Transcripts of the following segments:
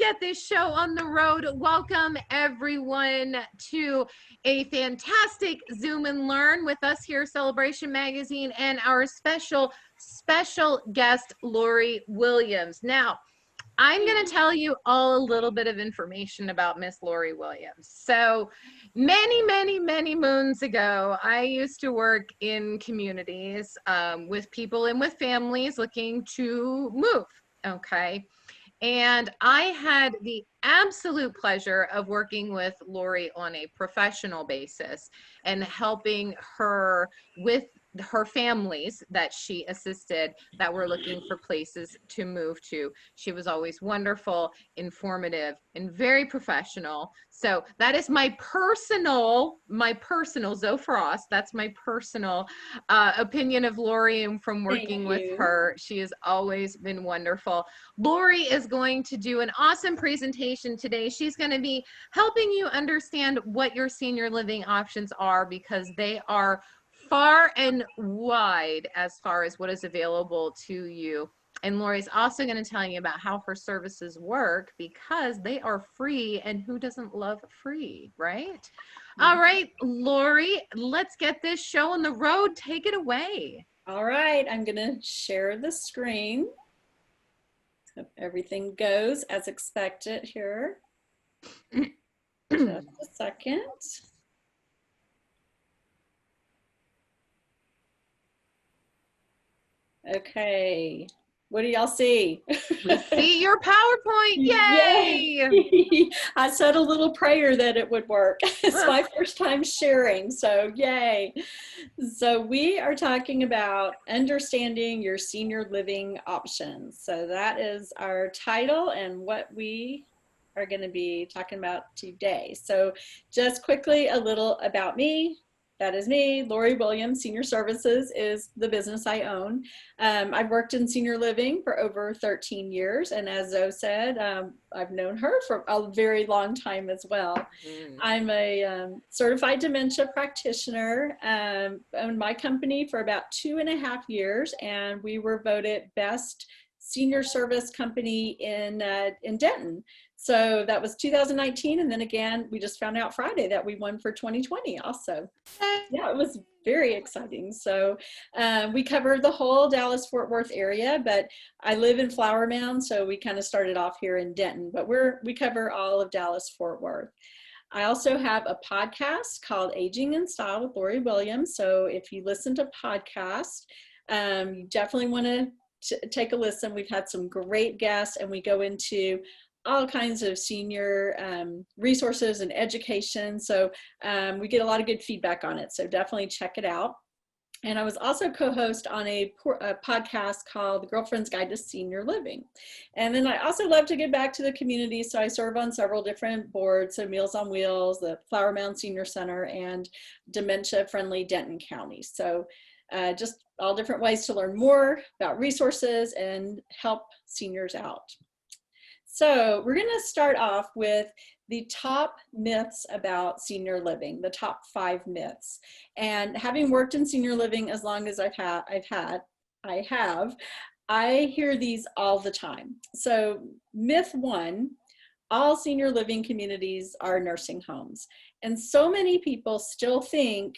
get this show on the road. Welcome everyone to a fantastic Zoom and Learn with us here, Celebration Magazine, and our special guest, Lori Williams. Now, I'm going to tell you all a little bit of information about Miss Lori Williams. So many moons ago, I used to work in communities with people and with families looking to move, okay? And I had the absolute pleasure of working with Lori on a professional basis and helping her with her families that she assisted that were looking for places to move to. She was always wonderful, informative, and very professional. So that is my personal Zoe Frost, that's my personal opinion of Lori, and from working with her. She has always been wonderful. Lori is going to do an awesome presentation today. She's going to be helping you understand what your senior living options are, because they are far and wide as far as what is available to you. And Lori's also going to tell you about how her services work, because they are free, and who doesn't love free, right? All right, Lori, let's get this show on the road. Take it away. All right, I'm going to share the screen. Hope everything goes as expected here. Just a second. Okay, what do y'all see? We see your PowerPoint. Yay! Yay! I said a little prayer that it would work. It's my first time sharing, so yay. So we are talking about understanding your senior living options. So that is our title and what we are going to be talking about today. So just quickly, a little about me. That is me. Lori Williams. Senior Services is the business I own. I've worked in senior living for over 13 years. And as Zoe said, I've known her for a very long time as well. I'm a certified dementia practitioner. Owned my company for about 2.5 years, and we were voted best senior service company in Denton. So that was 2019, and then again, we just found out Friday that we won for 2020 also. Yeah, it was very exciting. So we cover the whole Dallas-Fort Worth area, but I live in Flower Mound, so we kind of started off here in Denton, but we cover all of Dallas-Fort Worth. I also have a podcast called Aging in Style with Lori Williams. So if you listen to podcasts, you definitely want to take a listen. We've had some great guests, and we go into all kinds of senior resources and education. So we get a lot of good feedback on it. So definitely check it out. And I was also co-host on a podcast called The Girlfriend's Guide to Senior Living. And then I also love to give back to the community. So I serve on several different boards, so Meals on Wheels, the Flower Mound Senior Center, and Dementia Friendly Denton County. So just all different ways to learn more about resources and help seniors out. So we're going to start off with the top myths about senior living, the top 5 myths. And having worked in senior living as long as I hear these all the time. So myth 1, all senior living communities are nursing homes. And so many people still think,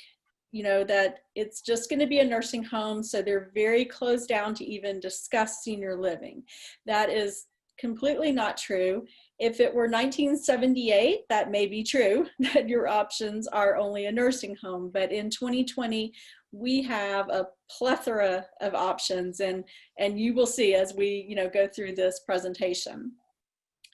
you know, that it's just going to be a nursing home. So they're very closed down to even discuss senior living. That is completely not true. If it were 1978, that may be true, that your options are only a nursing home. But in 2020, we have a plethora of options, and you will see as we go through this presentation.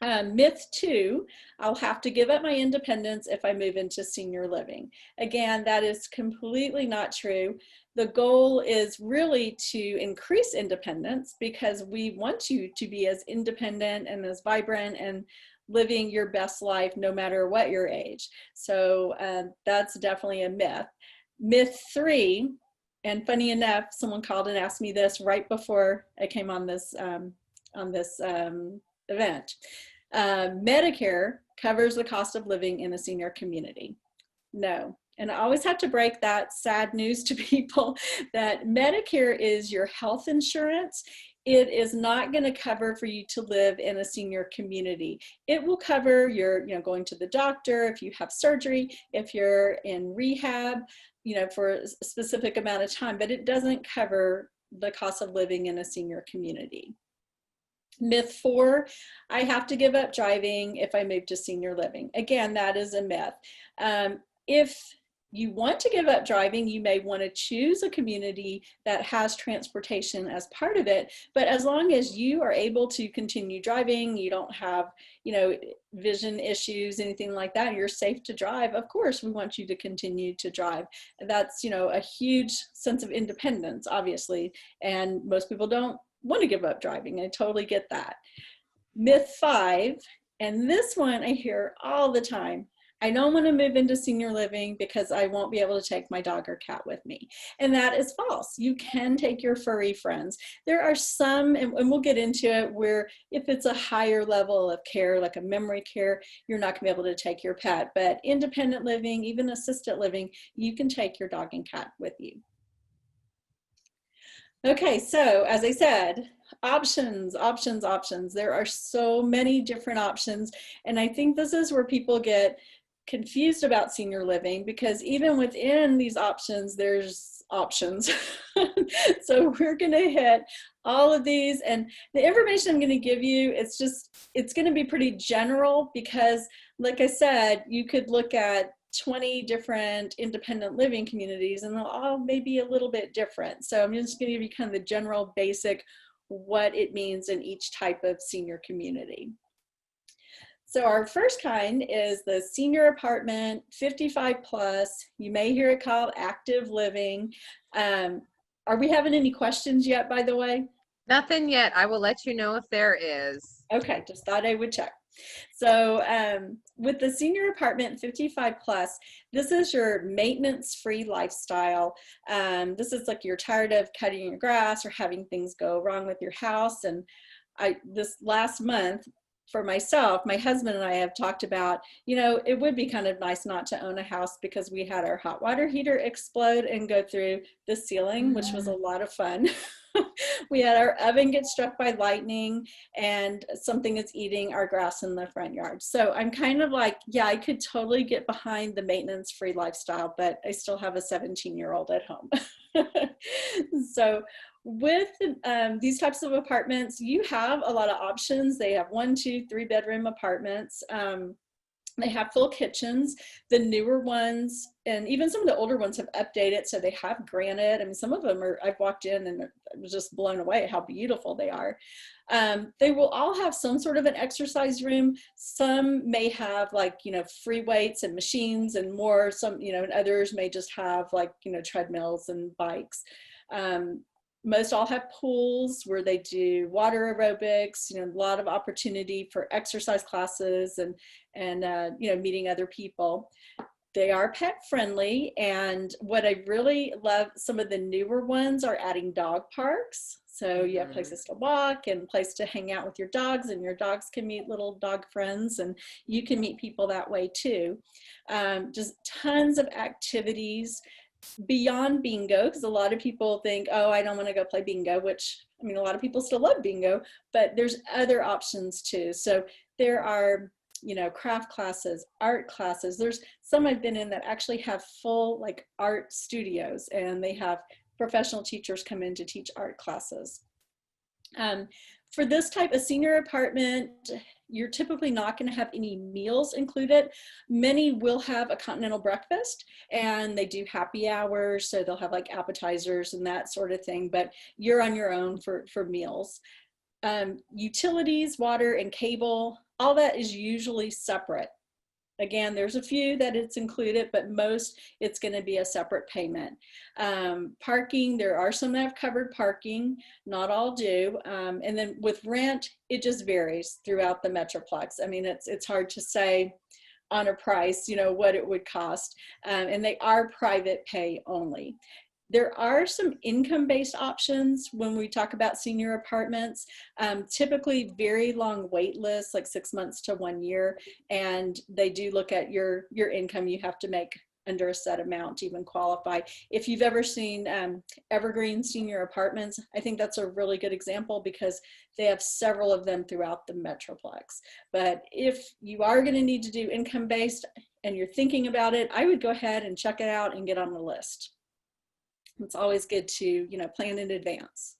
Myth 2, I'll have to give up my independence if I move into senior living. Again, that is completely not true. The goal is really to increase independence, because we want you to be as independent and as vibrant and living your best life no matter what your age. So that's definitely a myth. Myth 3, and funny enough, someone called and asked me this right before I came on this event. Medicare covers the cost of living in a senior community. No. And I always have to break that sad news to people that Medicare is your health insurance. it is not going to cover for you to live in a senior community. It will cover your, going to the doctor, if you have surgery, if you're in rehab, for a specific amount of time, but it doesn't cover the cost of living in a senior community. Myth 4, I have to give up driving if I move to senior living. Again, that is a myth. If you want to give up driving, you may want to choose a community that has transportation as part of it. But as long as you are able to continue driving, you don't have, vision issues, anything like that, you're safe to drive, of course, we want you to continue to drive. That's, a huge sense of independence, obviously. And most people don't want to give up driving. I totally get that. Myth 5, and this one I hear all the time. I don't want to move into senior living because I won't be able to take my dog or cat with me. And that is false. You can take your furry friends. There are some, and we'll get into it, where if it's a higher level of care, like a memory care, you're not going to be able to take your pet. But independent living, even assisted living, you can take your dog and cat with you. Okay, so as I said, options. There are so many different options. And I think this is where people get confused about senior living, because even within these options, there's options. So we're going to hit all of these, and the information I'm going to give you, it's going to be pretty general, because like I said, you could look at 20 different independent living communities and they'll all maybe a little bit different. So I'm just going to give you kind of the general basic what it means in each type of senior community. So our first kind is the senior apartment, 55 plus. You may hear it called active living. Are we having any questions yet, by the way? Nothing yet. I will let you know if there is. Okay, just thought I would check. So with the senior apartment 55 plus, this is your maintenance-free lifestyle. This is like you're tired of cutting your grass or having things go wrong with your house. And this last month, for myself, my husband and I have talked about, it would be kind of nice not to own a house, because we had our hot water heater explode and go through the ceiling, which was a lot of fun. We had our oven get struck by lightning, and something is eating our grass in the front yard. So I'm kind of like, yeah, I could totally get behind the maintenance-free lifestyle, but I still have a 17-year-old at home. So with these types of apartments, you have a lot of options. They have 1, 2, 3 bedroom apartments. They have full kitchens. The newer ones, and even some of the older ones, have updated, so they have granite. I mean, some of them I've walked in and I was just blown away how beautiful they are. They will all have some sort of an exercise room. Some may have free weights and machines and more. Some, and others may just have treadmills and bikes. Most all have pools where they do water aerobics, a lot of opportunity for exercise classes and meeting other people. They are pet friendly, and what I really love, some of the newer ones are adding dog parks. So you have places to walk and place to hang out with your dogs, and your dogs can meet little dog friends, and you can meet people that way too. Just tons of activities beyond bingo, because a lot of people think, oh, I don't want to go play bingo, which, I mean, a lot of people still love bingo, but there's other options too. So there are, craft classes, art classes. There's some I've been in that actually have full art studios, and they have professional teachers come in to teach art classes. For this type of senior apartment, you're typically not going to have any meals included. Many will have a continental breakfast, and they do happy hours, so they'll have appetizers and that sort of thing, but you're on your own for meals. Utilities, water, and cable, all that is usually separate. Again, there's a few that it's included, but most it's going to be a separate payment. Parking, there are some that have covered parking, not all do. And then with rent, it just varies throughout the Metroplex. I mean, it's hard to say on a price, what it would cost. And they are private pay only. There are some income-based options when we talk about senior apartments, typically very long wait lists, like 6 months to 1 year, and they do look at your income. You have to make under a set amount to even qualify. If you've ever seen Evergreen Senior Apartments, I think that's a really good example because they have several of them throughout the Metroplex. But if you are going to need to do income-based and you're thinking about it, I would go ahead and check it out and get on the list. It's always good to, you know, plan in advance.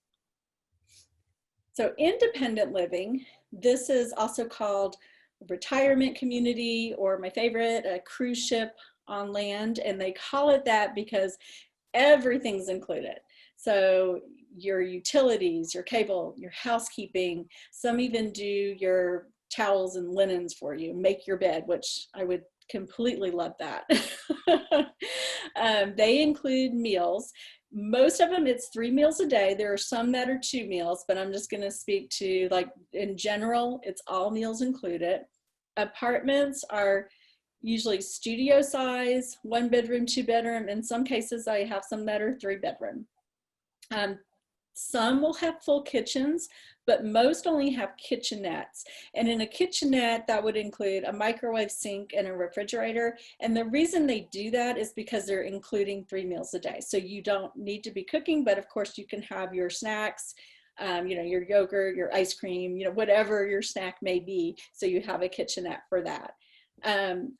So independent living, this is also called a retirement community, or my favorite, a cruise ship on land. And they call it that because everything's included. So your utilities, your cable, your housekeeping, some even do your towels and linens for you, make your bed, which I would completely love that. They include meals. Most of them, it's 3 meals a day. There are some that are 2 meals, but I'm just going to speak to, like, in general, it's all meals included. Apartments are usually studio size, 1 bedroom, 2 bedroom. In some cases, I have some that are 3 bedroom. Some will have full kitchens, but most only have kitchenettes. And in a kitchenette, that would include a microwave, sink, and a refrigerator. And the reason they do that is because they're including 3 meals a day. So you don't need to be cooking, but of course you can have your snacks, you know, your yogurt, your ice cream, you know, whatever your snack may be. So you have a kitchenette for that.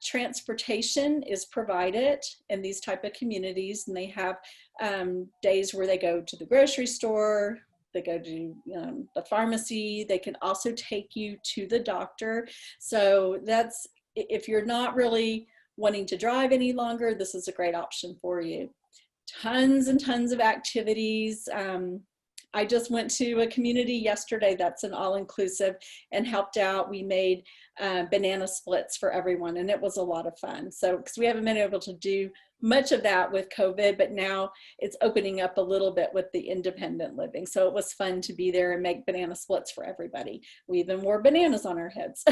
Transportation is provided in these type of communities, and they have days where they go to the grocery store, they go to the pharmacy. They can also take you to the doctor. So that's, if you're not really wanting to drive any longer, this is a great option for you. Tons and tons of activities. I just went to a community yesterday that's an all-inclusive and helped out. We made banana splits for everyone, and it was a lot of fun. So, because we haven't been able to do much of that with COVID, but now it's opening up a little bit with the independent living. So it was fun to be there and make banana splits for everybody. We even wore bananas on our heads.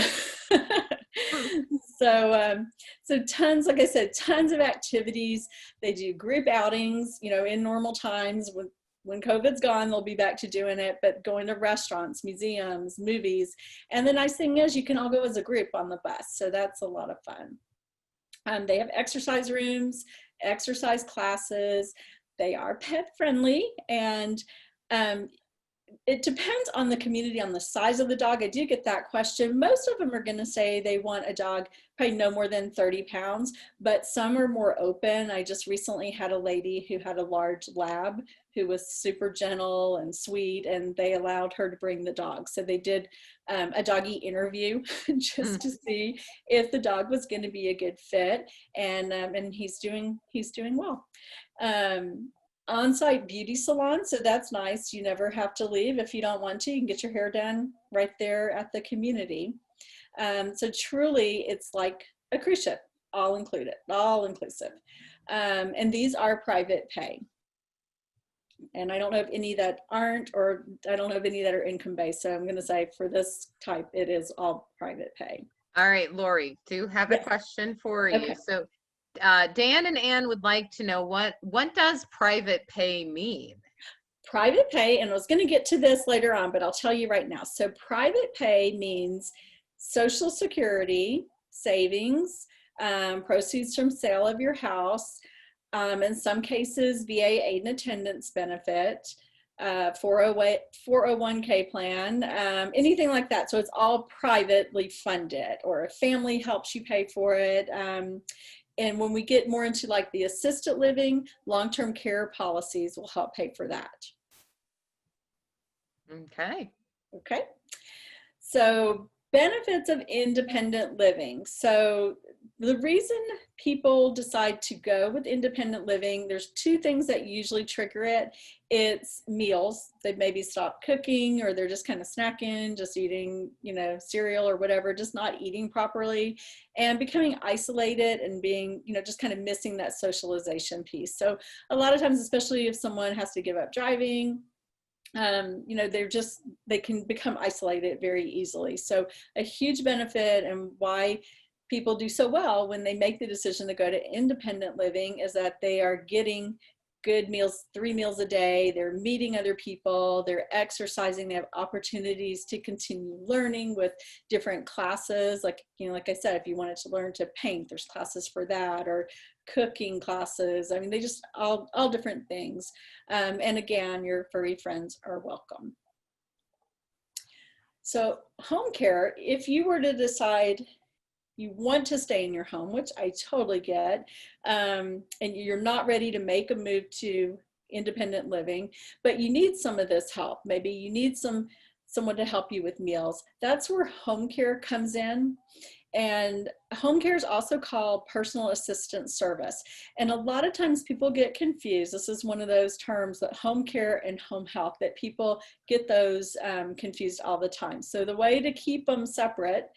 So tons, like I said, tons of activities. They do group outings, you know, in normal times. When COVID's gone, they'll be back to doing it, but going to restaurants, museums, movies. And the nice thing is you can all go as a group on the bus. So that's a lot of fun. They have exercise rooms, exercise classes. They are pet friendly, and it depends on the community, on the size of the dog. I do get that question. Most of them are going to say they want a dog probably no more than 30 pounds, but some are more open. I just recently had a lady who had a large lab who was super gentle and sweet, and they allowed her to bring the dog. So they did a doggy interview just to see if the dog was going to be a good fit, and he's doing well. On-site beauty salon, so that's nice. You never have to leave. If you don't want to, you can get your hair done right there at the community. So truly, it's like a cruise ship, all included, all inclusive. And these are private pay. And I don't know of any that aren't, or I don't know of any that are income-based. So I'm going to say for this type, it is all private pay. All right, Lori, do have a question for you. Okay. So Dan and Ann would like to know what does private pay mean? Private pay, and I was going to get to this later on, but I'll tell you right now. So private pay means Social Security, savings, proceeds from sale of your house, in some cases, VA aid and attendance benefit, 401k plan, anything like that. So it's all privately funded, or a family helps you pay for it. And when we get more into like the assisted living, long-term care policies will help pay for that. Okay. Okay. So benefits of independent living. So the reason people decide to go with independent living, there's 2 things that usually trigger it. It's meals. They maybe stop cooking, or they're just kind of snacking, just eating, you know, cereal or whatever, just not eating properly, and becoming isolated and being, you know, just kind of missing that socialization piece. So a lot of times, especially if someone has to give up driving, you know, they can become isolated very easily. So a huge benefit, and why people do so well when they make the decision to go to independent living, is that they are getting good meals, 3 meals a day. They're meeting other people, they're exercising, they have opportunities to continue learning with different classes. Like, you know, like I said, if you wanted to learn to paint, there's classes for that, or cooking classes. I mean, they just all different things. And again, your furry friends are welcome. So home care, if you were to decide you want to stay in your home, which I totally get, and you're not ready to make a move to independent living, but you need some of this help. Maybe you need someone to help you with meals. That's where home care comes in. And home care is also called personal assistant service. And a lot of times people get confused. This is one of those terms, that home care and home health, that people get those confused all the time. So the way to keep them separate: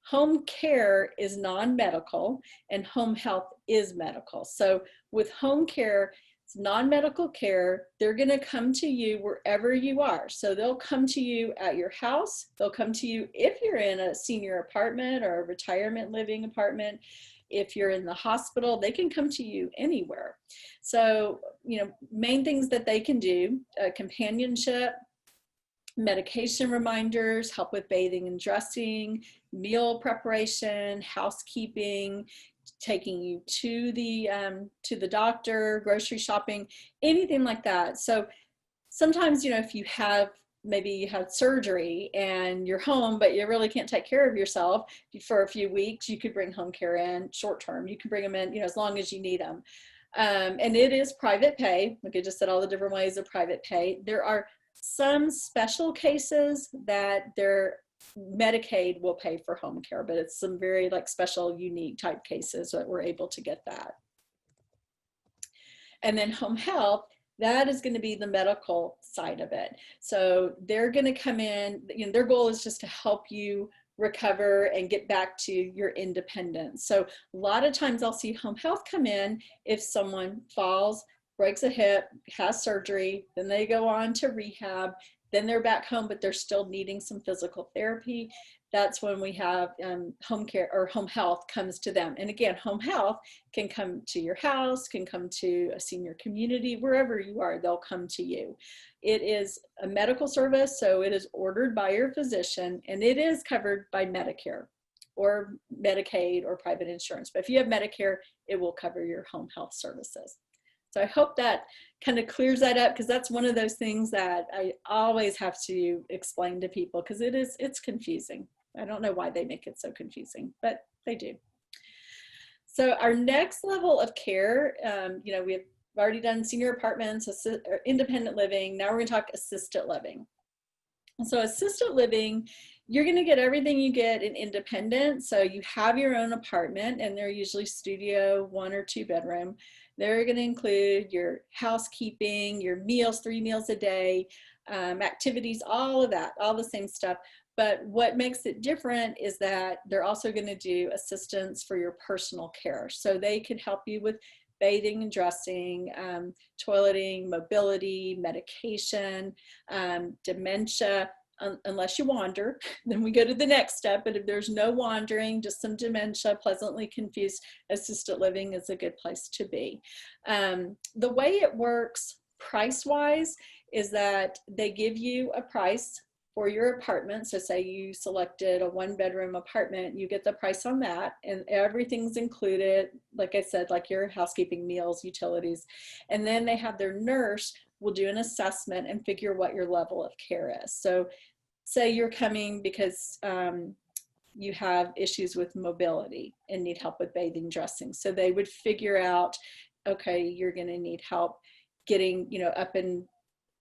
home care is non-medical and home health is medical. So with home care, it's non-medical care. They're going to come to you wherever you are. So they'll come to you at your house. They'll come to you if you're in a senior apartment or a retirement living apartment. If you're in the hospital, they can come to you anywhere. So, main things that they can do: companionship, medication reminders, help with bathing and dressing, meal preparation, housekeeping, taking you to the doctor, grocery shopping, anything like that. So sometimes, if you have, maybe you had surgery and you're home, but you really can't take care of yourself for a few weeks, you could bring home care in short term. You can bring them in, as long as you need them. And it is private pay. Like I just said, all the different ways of private pay. There are some special cases that their Medicaid will pay for home care, but it's some very special, unique type cases that we're able to get that. And then home health, that is going to be the medical side of it. So they're going to come in, their goal is just to help you recover and get back to your independence. So a lot of times I'll see home health come in if someone falls, breaks a hip, has surgery, then they go on to rehab, then they're back home, but they're still needing some physical therapy. That's when we have home care, or home health comes to them. And again, home health can come to your house, can come to a senior community, wherever you are, they'll come to you. It is a medical service, so it is ordered by your physician, and it is covered by Medicare or Medicaid or private insurance. But if you have Medicare, it will cover your home health services. So I hope that kind of clears that up, because that's one of those things that I always have to explain to people, because it's confusing. I don't know why they make it so confusing, but they do. So our next level of care, we've already done senior apartments, or independent living. Now we're going to talk assisted living. So assisted living, you're going to get everything you get in independent. So you have your own apartment, and they're usually studio, 1 or 2 bedroom. They're going to include your housekeeping, your meals, 3 meals a day, activities, all of that, all the same stuff. But what makes it different is that they're also going to do assistance for your personal care. So they can help you with bathing and dressing, toileting, mobility, medication, dementia. Unless you wander, then we go to the next step. But if there's no wandering, just some dementia, pleasantly confused, assisted living is a good place to be. The way it works price-wise is that they give you a price for your apartment. So say you selected a 1-bedroom apartment, you get the price on that, and everything's included, like I said, like your housekeeping, meals, utilities. And then they have their nurse will do an assessment and figure what your level of care is. So say you're coming because you have issues with mobility and need help with bathing, dressing. So they would figure out, okay, you're going to need help getting, up and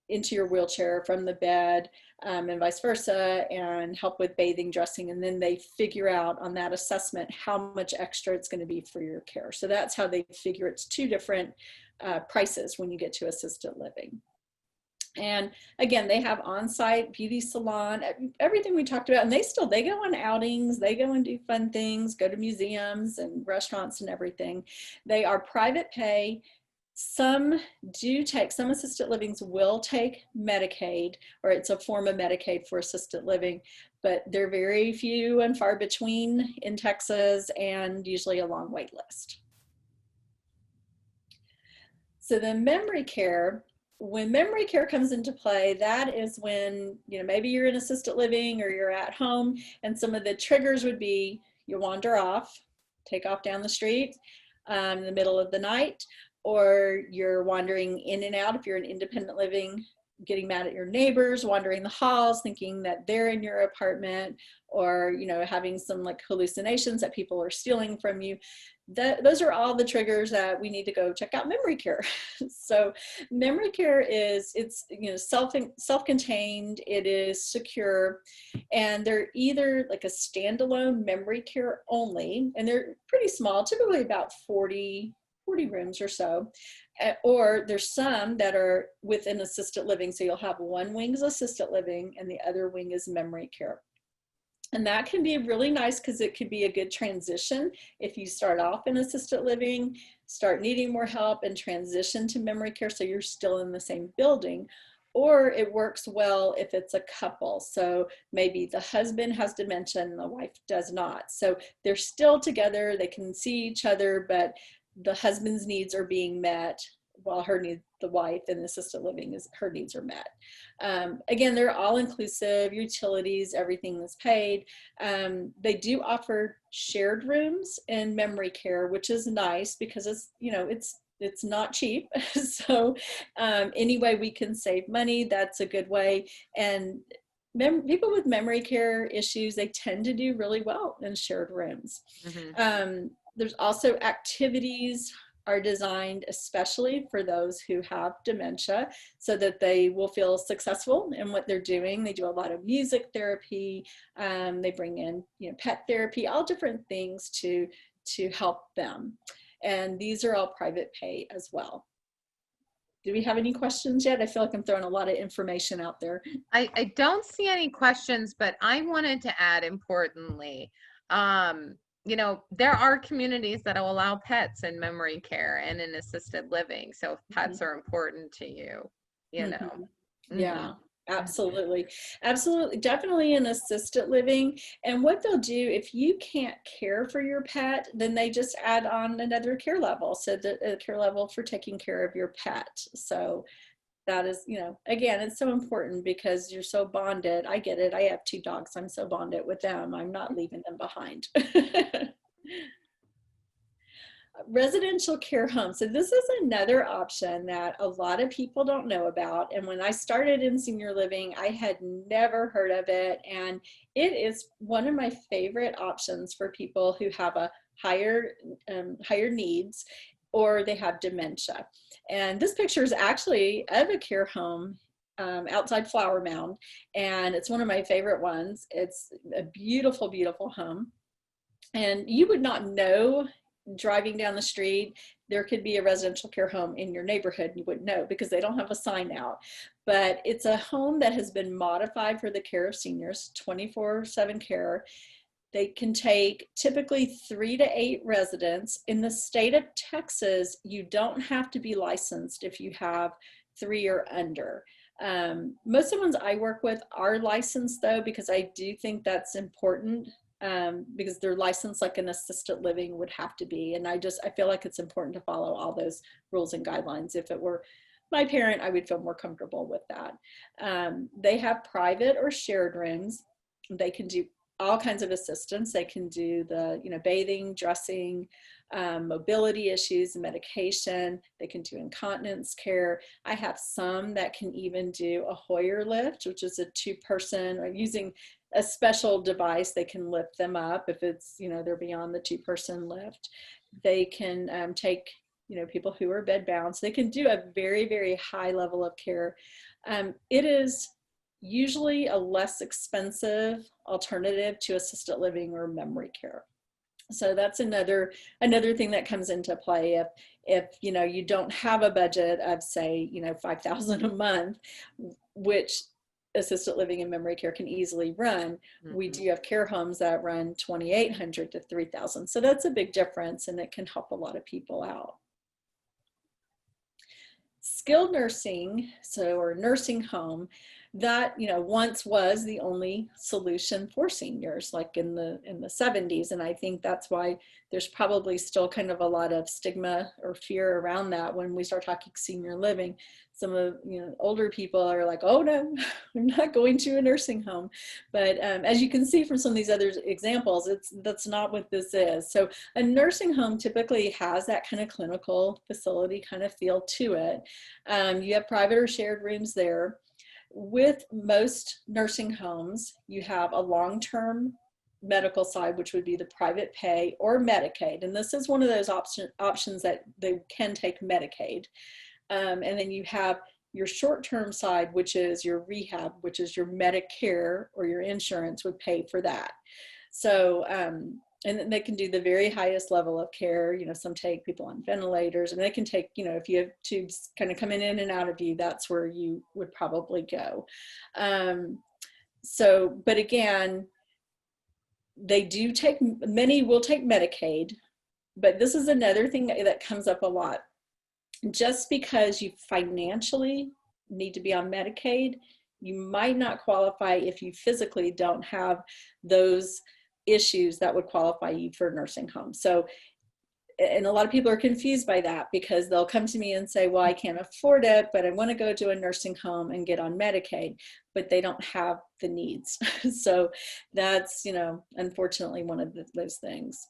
into your wheelchair from the bed, and vice versa, and help with bathing, dressing. And then they figure out on that assessment how much extra it's going to be for your care. So that's how they figure it's 2 different prices when you get to assisted living. And again, they have on-site beauty salon, everything we talked about, and they go on outings, they go and do fun things, go to museums and restaurants and everything. They are private pay. Some assisted livings will take Medicaid, or it's a form of Medicaid for assisted living, but they're very few and far between in Texas, and usually a long wait list. So the memory care, when memory care comes into play, that is when, maybe you're in assisted living or you're at home, and some of the triggers would be you wander off, take off down the street, in the middle of the night, or you're wandering in and out if you're in independent living, getting mad at your neighbors, wandering the halls, thinking that they're in your apartment, or, you know, having some like hallucinations that people are stealing from you. Those are all the triggers that we need to go check out memory care. So memory care it's you know, self-contained, it is secure, and they're either like a standalone memory care only, and they're pretty small, typically about 40 rooms or so, or there's some that are within assisted living. So you'll have one wing is assisted living and the other wing is memory care. And that can be really nice because it could be a good transition if you start off in assisted living, start needing more help, and transition to memory care so you're still in the same building. Or it works well if it's a couple. So maybe the husband has dementia and the wife does not. So they're still together, they can see each other, but the husband's needs are being met while the wife in the assisted living, her needs are met. Again, they're all inclusive, utilities, everything is paid. They do offer shared rooms in memory care, which is nice because it's, you know, it's not cheap. So any way we can save money, that's a good way. And people with memory care issues, they tend to do really well in shared rooms. Mm-hmm. There's also activities are designed especially for those who have dementia so that they will feel successful in what they're doing. They do a lot of music therapy. They bring in, you know, pet therapy, all different things to help them. And these are all private pay as well. Do we have any questions yet? I feel like I'm throwing a lot of information out there. I don't see any questions, but I wanted to add importantly, you know, there are communities that will allow pets in memory care and in assisted living. So if pets are important to you, you know. Mm-hmm. Yeah, absolutely. Absolutely. Definitely in assisted living. And what they'll do, if you can't care for your pet, then they just add on another care level. So the care level for taking care of your pet. So that is, you know, again, it's so important because you're so bonded. I get it. I have 2 dogs. I'm so bonded with them. I'm not leaving them behind. Residential care home. So this is another option that a lot of people don't know about. And when I started in senior living, I had never heard of it. And it is one of my favorite options for people who have a higher needs, or they have dementia. And this picture is actually of a care home outside Flower Mound. And it's one of my favorite ones. It's a beautiful, beautiful home. And you would not know, driving down the street, there could be a residential care home in your neighborhood. You wouldn't know because they don't have a sign out. But it's a home that has been modified for the care of seniors, 24/7 care. They can take typically 3 to 8 residents. In the state of Texas, you don't have to be licensed if you have 3 or under. Most of the ones I work with are licensed though, because I do think that's important. Because they're licensed like an assisted living would have to be. And I feel like it's important to follow all those rules and guidelines. If it were my parent, I would feel more comfortable with that. They have private or shared rooms. They can do all kinds of assistance. They can do the, you know, bathing, dressing, mobility issues, medication. They can do incontinence care. I have some that can even do a Hoyer lift, which is a 2-person, or using a special device, they can lift them up if it's, you know, they're beyond the 2-person lift. They can take, you know, people who are bed bound. So they can do a very, very high level of care. It is usually a less expensive alternative to assisted living or memory care. So that's another thing that comes into play if you know, you don't have a budget of, say, you know, $5,000 a month, which assisted living and memory care can easily run. Mm-hmm. We do have care homes that run $2,800 to $3,000. So that's a big difference, and it can help a lot of people out. Skilled nursing, or nursing home. that, once was the only solution for seniors, like in the 70s. And I think that's why there's probably still kind of a lot of stigma or fear around that when we start talking senior living. Some of older people are like, oh no, I'm not going to a nursing home. But as you can see from some of these other examples, that's not what this is. So a nursing home typically has that kind of clinical facility kind of feel to it. You have private or shared rooms there. With most nursing homes, you have a long-term medical side, which would be the private pay or Medicaid. And this is one of those options that they can take Medicaid. And then you have your short-term side, which is your rehab, which is your Medicare or your insurance would pay for that. So, and then they can do the very highest level of care. Some take people on ventilators, and they can take, if you have tubes kind of coming in and out of you, that's where you would probably go. But again, many will take Medicaid, but this is another thing that comes up a lot. Just because you financially need to be on Medicaid, you might not qualify if you physically don't have those issues that would qualify you for a nursing home. So, and a lot of people are confused by that because they'll come to me and say, well, I can't afford it, but I want to go to a nursing home and get on Medicaid, but they don't have the needs. So that's, unfortunately one of those things.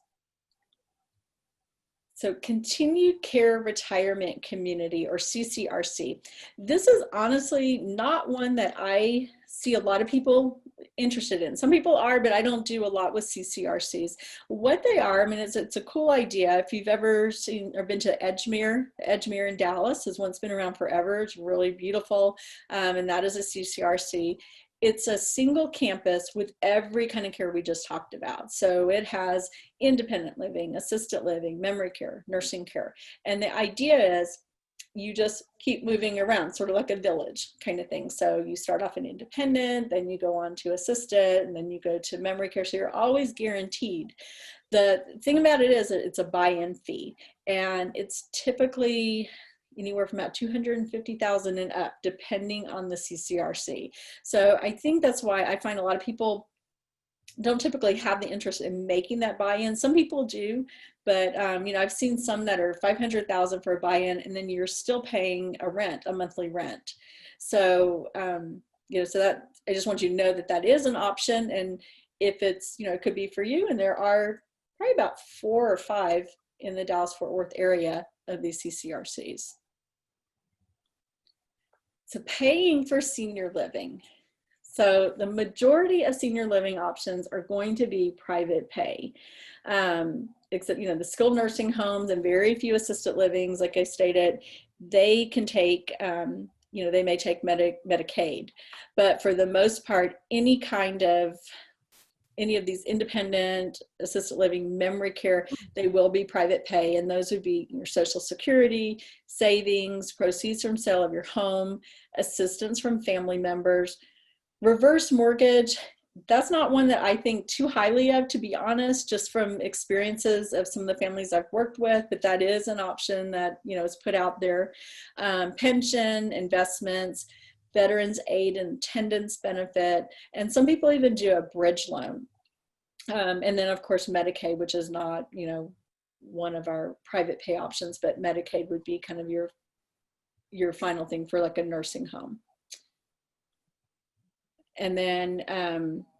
So continued care retirement community, or CCRC. This is honestly not one that I see a lot of people interested in. Some people are, but I don't do a lot with CCRCs. What they are, it's a cool idea. If you've ever seen or been to Edgemere in Dallas has once been around forever. It's really beautiful, and that is a CCRC. It's a single campus with every kind of care we just talked about. So it has independent living, assisted living, memory care, nursing care. And the idea is you just keep moving around, sort of like a village kind of thing. So you start off in independent, then you go on to assisted, and then you go to memory care. So you're always guaranteed. The thing about it is that it's a buy-in fee, and it's typically anywhere from about $250,000 and up, depending on the CCRC. So I think that's why I find a lot of people don't typically have the interest in making that buy-in. Some people do, but I've seen some that are $500,000 for a buy-in, and then you're still paying a monthly rent. So so that I just want you to know that is an option, and if it's it could be for you. And there are probably about 4 or 5 in the Dallas-Fort Worth area of these CCRCs. So paying for senior living. So the majority of senior living options are going to be private pay, except, the skilled nursing homes and very few assisted livings, like I stated, they can take, they may take Medicaid, but for the most part, any of these independent, assisted living, memory care, they will be private pay. And those would be your Social Security, savings, proceeds from sale of your home, assistance from family members. Reverse mortgage, that's not one that I think too highly of, to be honest, just from experiences of some of the families I've worked with, but that is an option that, is put out there. Pension, investments, veterans aid and attendance benefit, and some people even do a bridge loan. And then of course Medicaid, which is not, one of our private pay options, but Medicaid would be kind of your final thing for like a nursing home. And then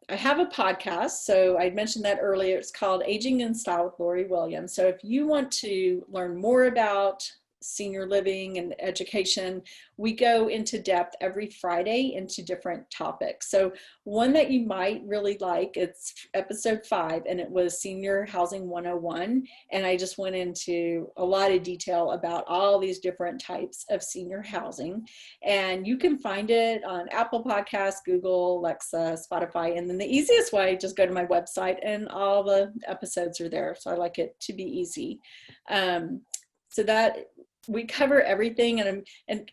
I have a podcast, so I mentioned that earlier. It's called Aging in Style with Lori Williams. So if you want to learn more about senior living and education, we go into depth every Friday into different topics. So one that you might really like, it's episode 5, and it was Senior Housing 101. And I just went into a lot of detail about all these different types of senior housing. And you can find it on Apple Podcasts, Google, Alexa, Spotify. And then the easiest way, just go to my website and all the episodes are there. So I like it to be easy. So that we cover everything, and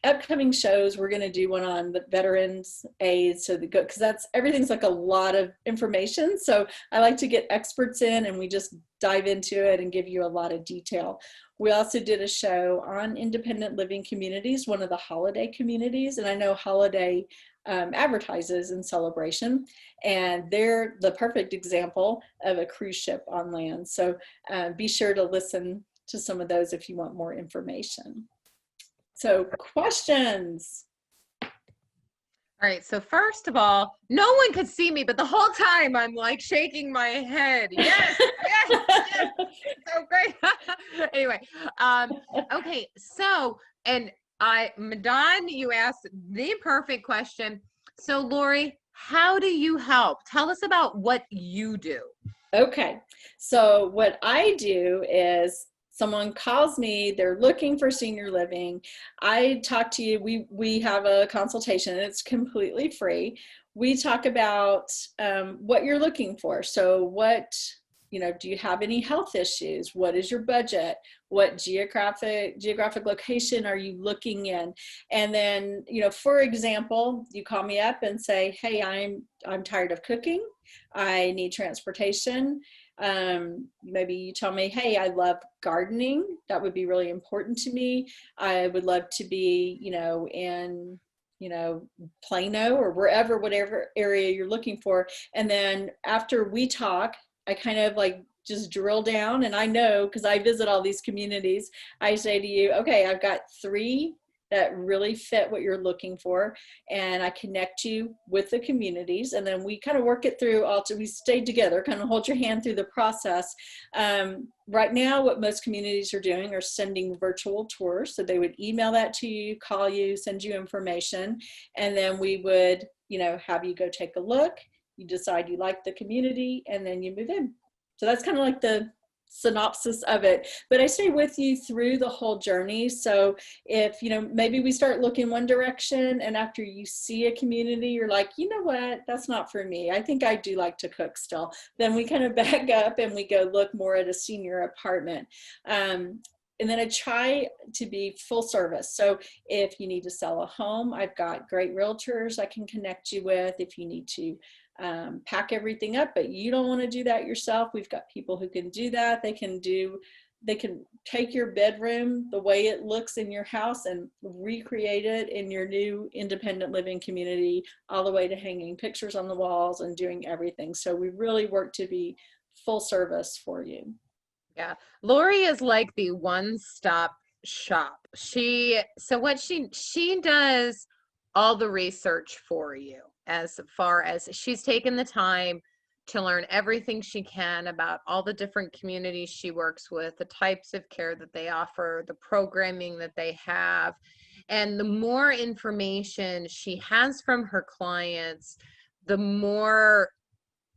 upcoming shows, we're going to do one on the veterans aid. So because everything's like a lot of information. So I like to get experts in, and we just dive into it and give you a lot of detail. We also did a show on independent living communities, one of the Holiday communities. And I know Holiday advertises in Celebration, and they're the perfect example of a cruise ship on land. So be sure to listen to some of those if you want more information. So questions? All right, so first of all, no one could see me, but the whole time I'm like shaking my head. Yes, yes, yes. So great. Anyway, okay, so, and Madon, you asked the perfect question. So Lori, how do you help? Tell us about what you do. Okay, so what I do is someone calls me, they're looking for senior living. I talk to you, we have a consultation, it's completely free. We talk about what you're looking for. So what, do you have any health issues? What is your budget? What geographic location are you looking in? And then, for example, you call me up and say, hey, I'm tired of cooking. I need transportation. Maybe you tell me, hey, I love gardening. That would be really important to me. I would love to be, in Plano or wherever, whatever area you're looking for. And then after we talk, I kind of like just drill down, and I know, because I visit all these communities, I say to you, okay, I've got 3 that really fit what you're looking for, and I connect you with the communities, and then we kind of work it through. We stay together, kind of hold your hand through the process. Right now, what most communities are doing are sending virtual tours. So they would email that to you, call you, send you information, and then we would, have you go take a look. You decide you like the community, and then you move in. So that's kind of like the synopsis of it, but I stay with you through the whole journey. So if maybe we start looking one direction, and after you see a community you're like, you know what, that's not for me, I think I do like to cook still, then we kind of back up and we go look more at a senior apartment. And then I try to be full service. So if you need to sell a home, I've got great realtors I can connect you with. If you need to pack everything up, but you don't want to do that yourself, we've got people who can do that. They can take your bedroom the way it looks in your house and recreate it in your new independent living community, all the way to hanging pictures on the walls and doing everything. So we really work to be full service for you. Yeah, Lori is like the one-stop shop. So what she does all the research for you, as far as she's taken the time to learn everything she can about all the different communities she works with, the types of care that they offer, the programming that they have. And the more information she has from her clients, the more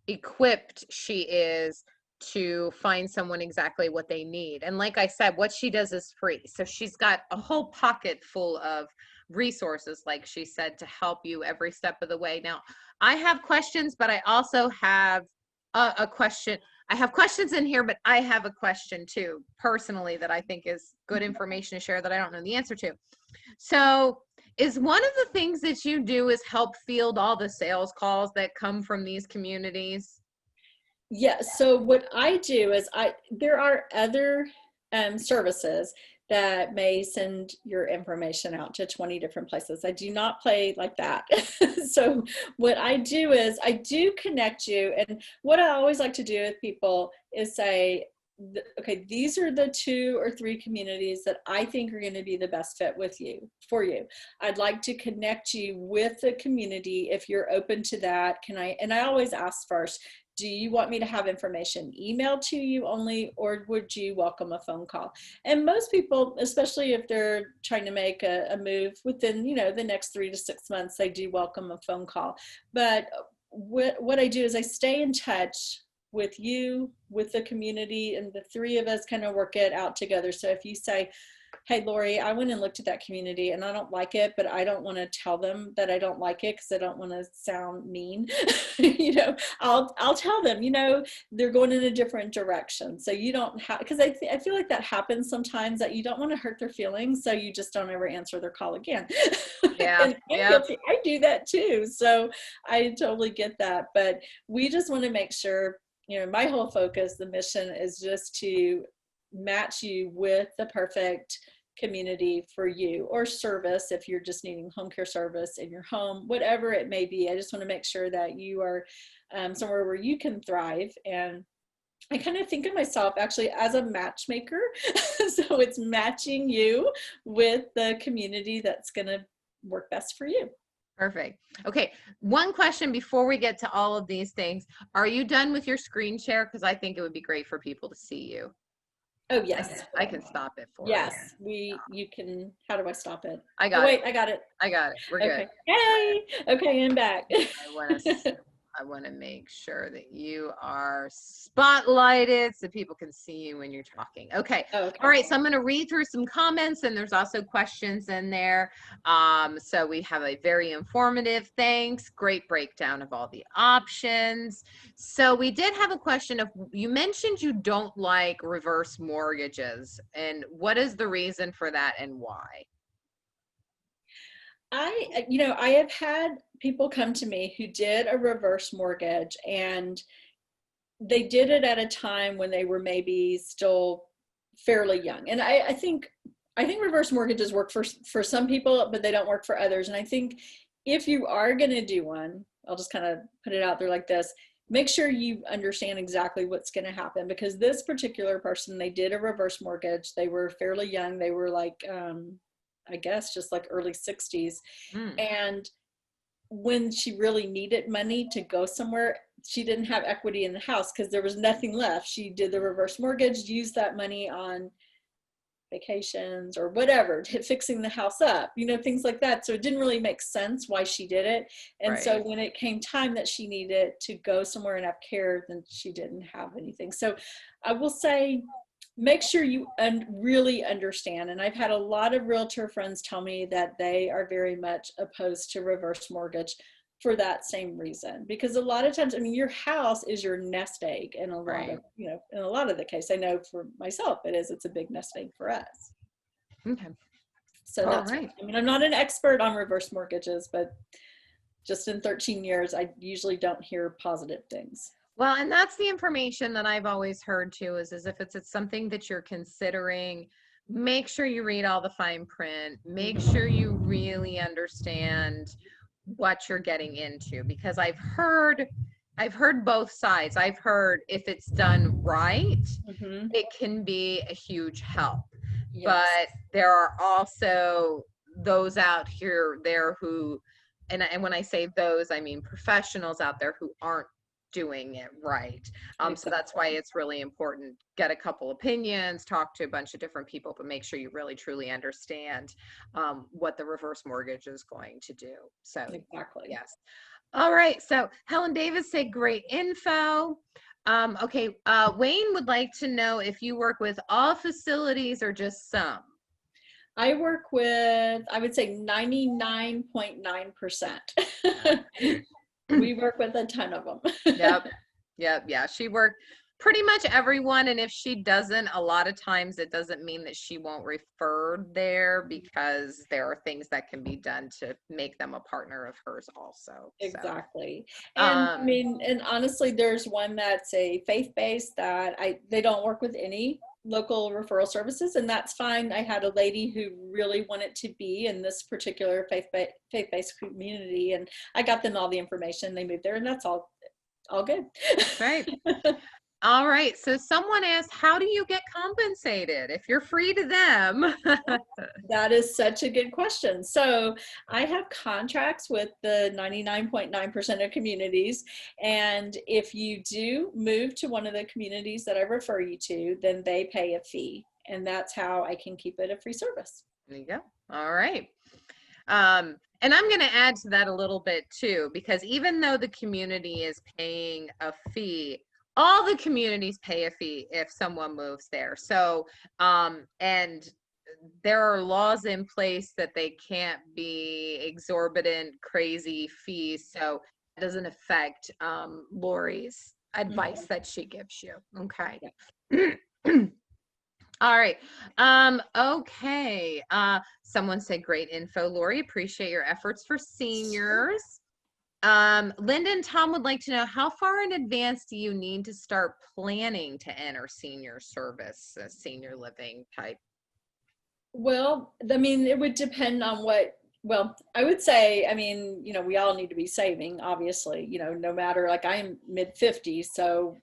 equipped she is to find someone exactly what they need. And like I said, what she does is free. So she's got a whole pocket full of resources, like she said, to help you every step of the way. Now, I have questions, but I also have a question. I have questions in here, but I have a question too, personally, that I think is good information to share that I don't know the answer to. So, is one of the things that you do is help field all the sales calls that come from these communities? Yeah, so what I do is there are other services that may send your information out to 20 different places. I do not play like that. So what I do is I do connect you, and what I always like to do with people is say, okay, these are the 2 or 3 communities that I think are going to be the best fit for you. I'd like to connect you with the community if you're open to that. And I always ask first, do you want me to have information emailed to you only, or would you welcome a phone call? And most people, especially if they're trying to make a move within, the next 3 to 6 months, they do welcome a phone call. But what I do is I stay in touch with you, with the community, and the 3 of us kind of work it out together. So if you say, hey, Lori, I went and looked at that community and I don't like it, but I don't want to tell them that I don't like it because I don't want to sound mean. I'll tell them, they're going in a different direction. So you don't have, because I feel like that happens sometimes, that you don't want to hurt their feelings. So you just don't ever answer their call again. Yeah. And I do that too. So I totally get that. But we just want to make sure, my whole focus, the mission is just to match you with the perfect community for you, or service if you're just needing home care service in your home, whatever it may be. I just want to make sure that you are somewhere where you can thrive. And I kind of think of myself actually as a matchmaker. So it's matching you with the community that's going to work best for you. Perfect. Okay. One question before we get to all of these things. Are you done with your screen share? Because I think it would be great for people to see you. Oh, yes. I can stop it for Yes, you can. How do I stop it? I got wait, it. I got it. I got it. We're Okay. good. Hey. Okay, I'm back. I want to make sure that you are spotlighted so people can see you when you're talking. Okay. Okay. All right. So I'm going to read through some comments, and there's also questions in there. So we have a very informative thanks. Great breakdown of all the options. So we did have a question of, you mentioned you don't like reverse mortgages, and what is the reason for that and why? I have had people come to me who did a reverse mortgage, and they did it at a time when they were maybe still fairly young. And I think reverse mortgages work for some people, but they don't work for others. And I think if you are going to do one, I'll just kind of put it out there like this: make sure you understand exactly what's going to happen, because this particular person, they did a reverse mortgage. They were fairly young. They were like, I guess just like early 60s. And when she really needed money to go somewhere, she didn't have equity in the house because there was nothing left. She did the reverse mortgage, used that money on vacations or whatever, fixing the house up, things like that. So it didn't really make sense why she did it. And Right. So when it came time that she needed to go somewhere and have care, then she didn't have anything. So I will say, make sure you really understand. And I've had a lot of realtor friends tell me that they are very much opposed to reverse mortgage for that same reason, because a lot of times, your house is your nest egg in a lot of, in a lot of the case. I know for myself, it's a big nest egg for us. Okay. So that's right. I'm not an expert on reverse mortgages, but just in 13 years, I usually don't hear positive things. Well, and that's the information that I've always heard too, is if it's something that you're considering, make sure you read all the fine print, make sure you really understand what you're getting into, because I've heard both sides. I've heard if it's done right, it can be a huge help. Yes. But there are also those out there who, and when I say those, I mean professionals out there who aren't doing it right. Exactly. So that's why it's really important. Get a couple opinions, talk to a bunch of different people, but make sure you really truly understand what the reverse mortgage is going to do. So exactly. Yes. All right. So Helen Davis said great info. Okay. Wayne would like to know if you work with all facilities or just some. I work with, I would say 99.9%. We work with a ton of them. Yep. Yeah. She worked pretty much everyone. And if she doesn't, a lot of times it doesn't mean that she won't refer there, because there are things that can be done to make them a partner of hers also. Exactly. So. And and honestly, there's one that's a faith-based that they don't work with any local referral services, and that's fine. I had a lady who really wanted to be in this particular faith-based community, and I got them all the information. They moved there, and that's all good. Right. All right. So someone asked, how do you get compensated if you're free to them? That is such a good question. So I have contracts with the 99.9% of communities. And if you do move to one of the communities that I refer you to, then they pay a fee. And that's how I can keep it a free service. There you go. All right. And I'm going to add to that a little bit too, because even though the community is paying a fee, all the communities pay a fee if someone moves there. So, and there are laws in place that they can't be exorbitant, crazy fees. So it doesn't affect Lori's advice that she gives you. Okay. All right. Okay. Someone said great info, Lori. Appreciate your efforts for seniors. Linda and Tom would like to know, how far in advance do you need to start planning to enter senior service, senior living type? Well, I mean, it would depend on what, well, I would say, I mean, we all need to be saving, obviously, no matter, like I'm mid 50s, so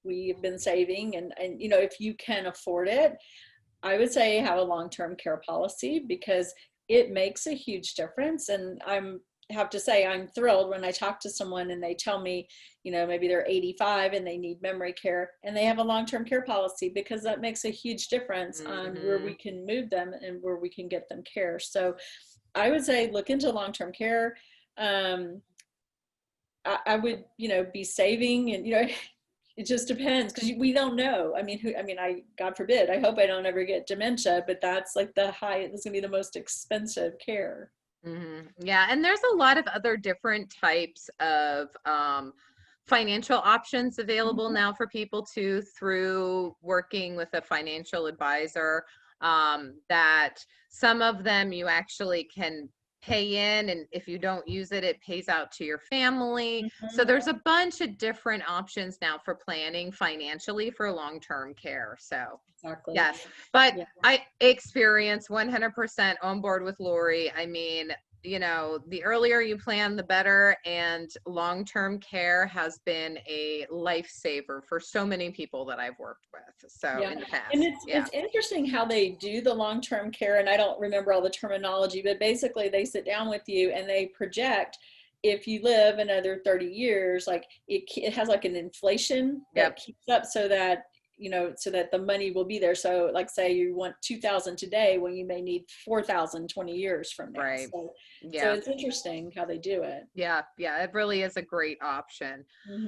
we've been saving and if you can afford it, I would say have a long-term care policy because it makes a huge difference. And have to say I'm thrilled when I talk to someone and they tell me, maybe they're 85 and they need memory care and they have a long-term care policy because that makes a huge difference on where we can move them and where we can get them care. So I would say look into long-term care. I would, be saving and, it just depends because we don't know. I mean, God forbid, I hope I don't ever get dementia, but that's like it's going to be the most expensive care. Yeah, and there's a lot of other different types of financial options available now for people too through working with a financial advisor. That some of them you actually can pay in, and if you don't use it, it pays out to your family. So there's a bunch of different options now for planning financially for long-term care. So Exactly. yes, but yeah. I experience 100% on board with Lori. I mean, the earlier you plan, the better. And long-term care has been a lifesaver for so many people that I've worked with. So in the past. And it's interesting how they do the long-term care. And I don't remember all the terminology, but basically they sit down with you and they project if you live another 30 years, like it has like an inflation that keeps up so that so that the money will be there. So like say you want 2,000 today when you may need 4,000 20 years from now. Right. So it's interesting how they do it. Yeah. It really is a great option.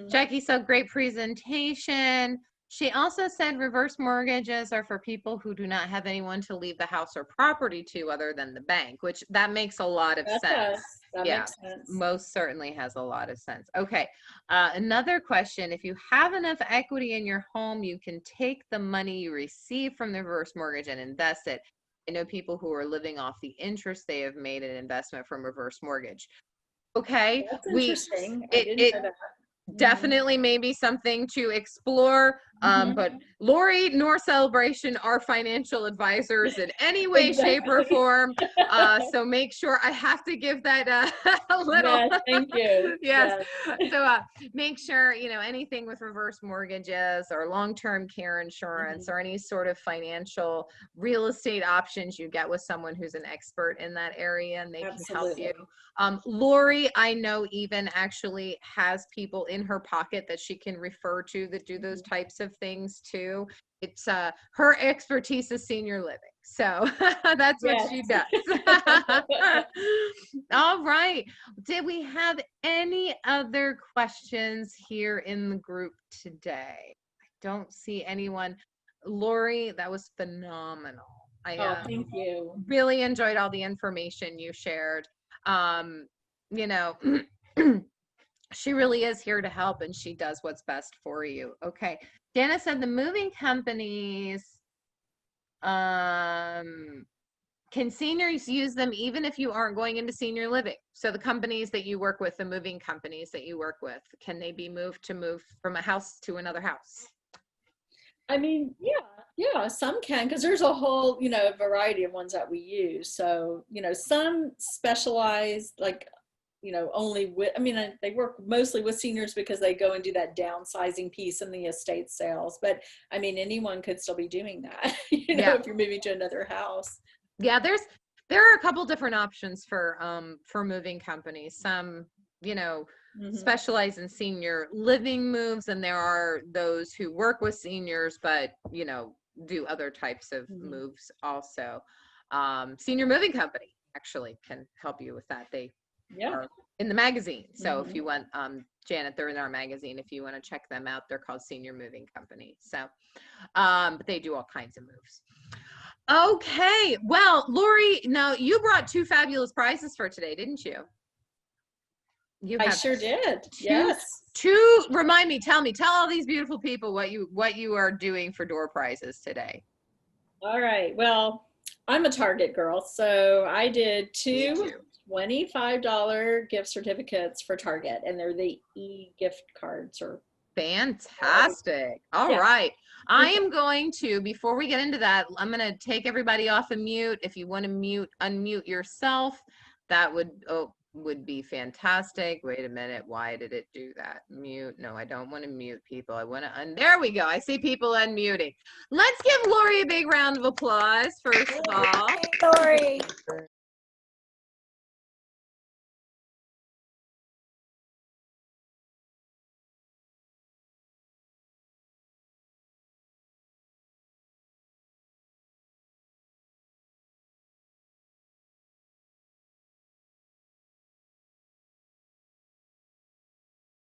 Jackie, so great presentation. She also said reverse mortgages are for people who do not have anyone to leave the house or property to other than the bank, which that makes a lot of sense. That makes sense. Most certainly has a lot of sense. Okay. Another question, if you have enough equity in your home, you can take the money you receive from the reverse mortgage and invest it. I know people who are living off the interest they have made an investment from reverse mortgage. Okay. That's interesting. I didn't know that. Definitely maybe something to explore. But Lori nor Celebration are financial advisors in any way, shape, or form. So make sure I have to give that a little. Yes, thank you. Yes. So make sure, anything with reverse mortgages or long-term care insurance or any sort of financial real estate options you get with someone who's an expert in that area and they can help you. Lori, I know even actually has people in her pocket that she can refer to that do those types of things too. It's her expertise is senior living. So that's what she does. All right. Did we have any other questions here in the group today? I don't see anyone. Lori, that was phenomenal. Thank you. Really enjoyed all the information you shared. She really is here to help and she does what's best for you. Okay. Dana said the moving companies, can seniors use them even if you aren't going into senior living? So the companies that you work with, the moving companies that you work with, can they be moved from a house to another house? I mean, yeah, some can, because there's a whole, variety of ones that we use. So, some specialize like, only with, they work mostly with seniors because they go and do that downsizing piece in the estate sales. But anyone could still be doing that, if you're moving to another house. Yeah, there are a couple different options for moving companies. Some, specialize in senior living moves, and there are those who work with seniors but do other types of moves also. Senior moving company actually can help you with that. They are in the magazine, so if you want, Janet, they're in our magazine if you want to check them out. They're called Senior Moving Company. So but they do all kinds of moves. Okay, well, Lori, now you brought two fabulous prizes for today, didn't you? I sure did. Remind me, tell all these beautiful people what you are doing for door prizes today. All right. Well, I'm a Target girl, so I did two $25 gift certificates for Target, and they're the e-gift cards or Fantastic. All Yeah. right. I am going to, before we get into that, I'm going to take everybody off of mute. If you want to unmute yourself, that would be fantastic. Wait a minute. Why did it do that? Mute. No, I don't want to mute people. I want to there we go. I see people unmuting. Let's give Lori a big round of applause, first of all. Lori.